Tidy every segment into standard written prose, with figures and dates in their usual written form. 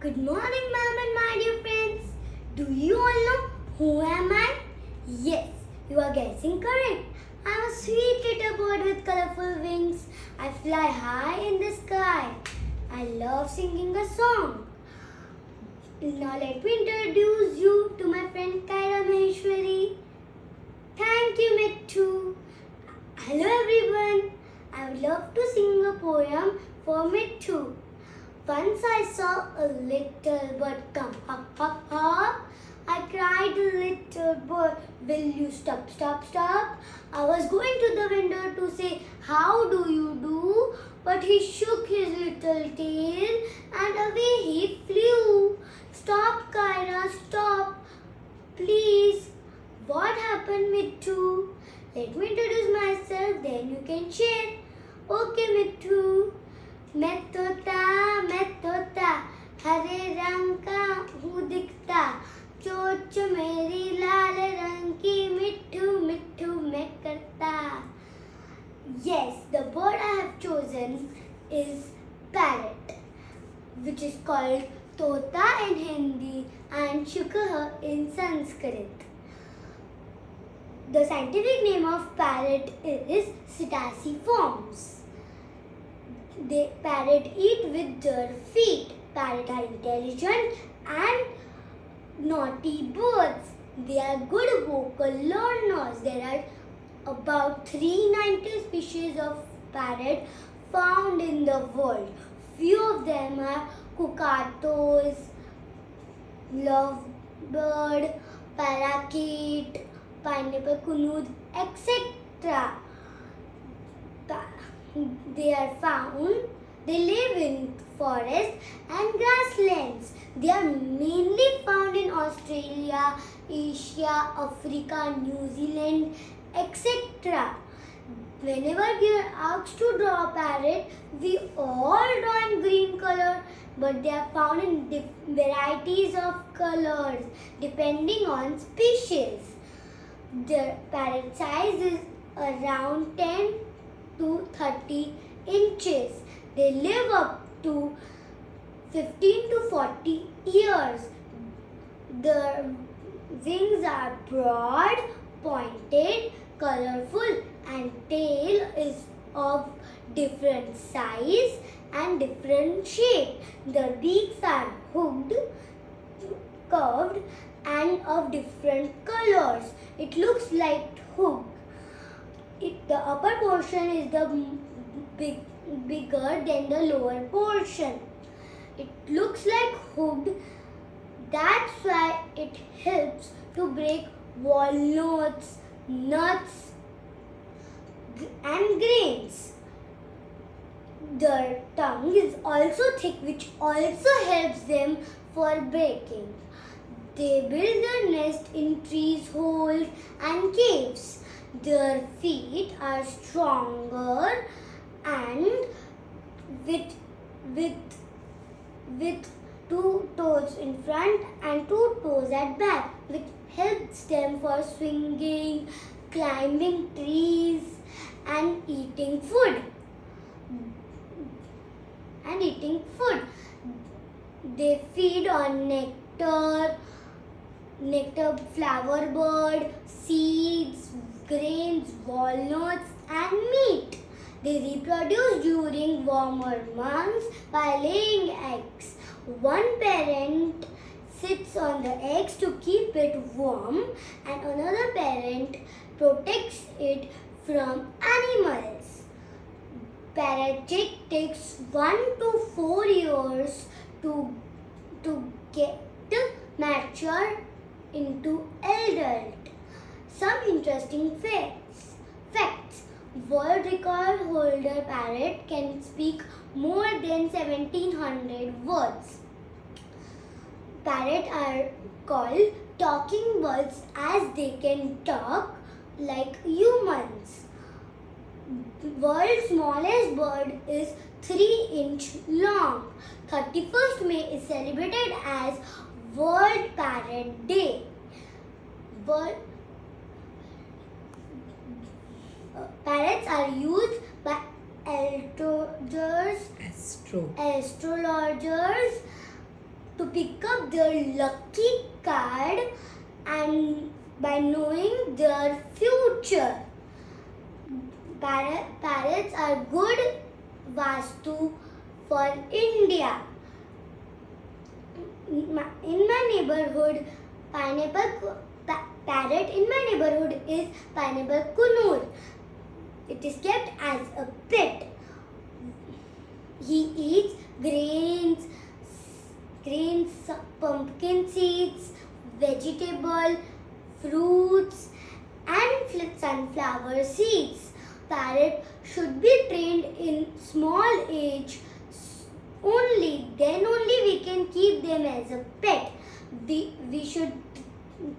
Good morning, ma'am and my dear friends. Do you all know who am I? Yes, you are guessing correct. I'm a sweet little bird with colorful wings. I fly high in the sky. I love singing a song. Now let me introduce you to my friend Kairaa Maheshwari. Thank you, Mittu. Hello everyone. I would love to sing a poem for Mittu. Once I saw a little bird come hop, hop, hop. I cried, little bird, will you stop, stop, stop? I was going to the window to say, how do you do? But he shook his little tail and away he flew. Stop, Kairaa, stop. Please. What happened, Mittu? Let me introduce myself, then you can share. Okay, Mittu. मैं तोता हरे रंग का हूँ दिखता चोंच मेरी लाल रंग की मिट्ठू मिट्ठू मैं करता. Yes, the bird I have chosen is parrot, which is called तोता in Hindi and shukah in Sanskrit. The scientific name of parrot is Psittaciformes. The parrot eat with their feet. Parrots are intelligent and naughty birds. They are good vocal learners. There are about 390 species of parrot found in the world. Few of them are cuccatos, lovebird, parakeet, pineapple kunud, etc. They live in forests and grasslands. They are mainly found in Australia, Asia, Africa, New Zealand, etc. Whenever we are asked to draw a parrot, we all draw in green color, but they are found in varieties of colors depending on species. The parrot size is around 10 to 30 inches. They live up to 15 to 40 years. The wings are broad, pointed, colorful, and tail is of different size and different shape. The beaks are hooked, curved, and of different colors. It looks like hook. The upper portion is bigger than the lower portion. It looks like hooked. That's why it helps to break walnuts, nuts, and grains. Their tongue is also thick, which also helps them for breaking. They build their nest in trees, holes, and caves. Their feet are stronger and with 2 toes in front and 2 toes at back, which helps them for swinging, climbing trees, and eating food. They feed on nectar, flower bird, seeds, grains, walnuts, and meat. They reproduce during warmer months by laying eggs. One parent sits on the eggs to keep it warm, and another parent protects it from animals. Parrot chick takes 1 to 4 years to get mature into adult. Some interesting facts. World record holder parrot can speak more than 1700 words. Parrots are called talking birds as they can talk like humans. World's smallest bird is 3 inches long. 31st May is celebrated as World Parrot Day. Parrots are used by astrologers to pick up their lucky card and by knowing their future. Parrots are good vastu for India. In my neighborhood, parrot in my neighborhood is pineapple kunur. It is kept as a pet. He eats grains, pumpkin seeds, vegetable, fruits, and sunflower seeds. Parrot should be trained in small age only. Then only we can keep them as a pet. We should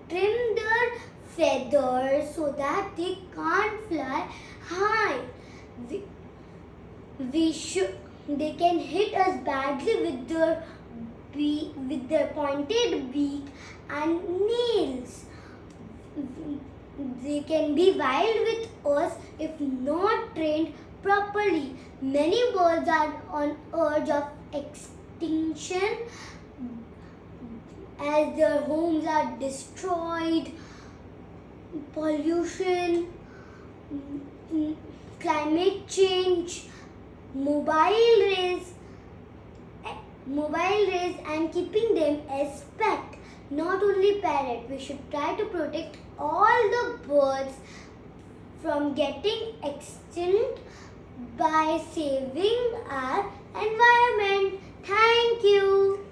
trim their feathers so that they can't fly high. They can hit us badly with their pointed beak and nails. They can be wild with us if not trained properly. Many birds are on urge of extinction as their homes are destroyed. Pollution, climate change, mobile rays, and keeping them as pet. Not only parrot, we should try to protect all the birds from getting extinct by saving our environment. Thank you.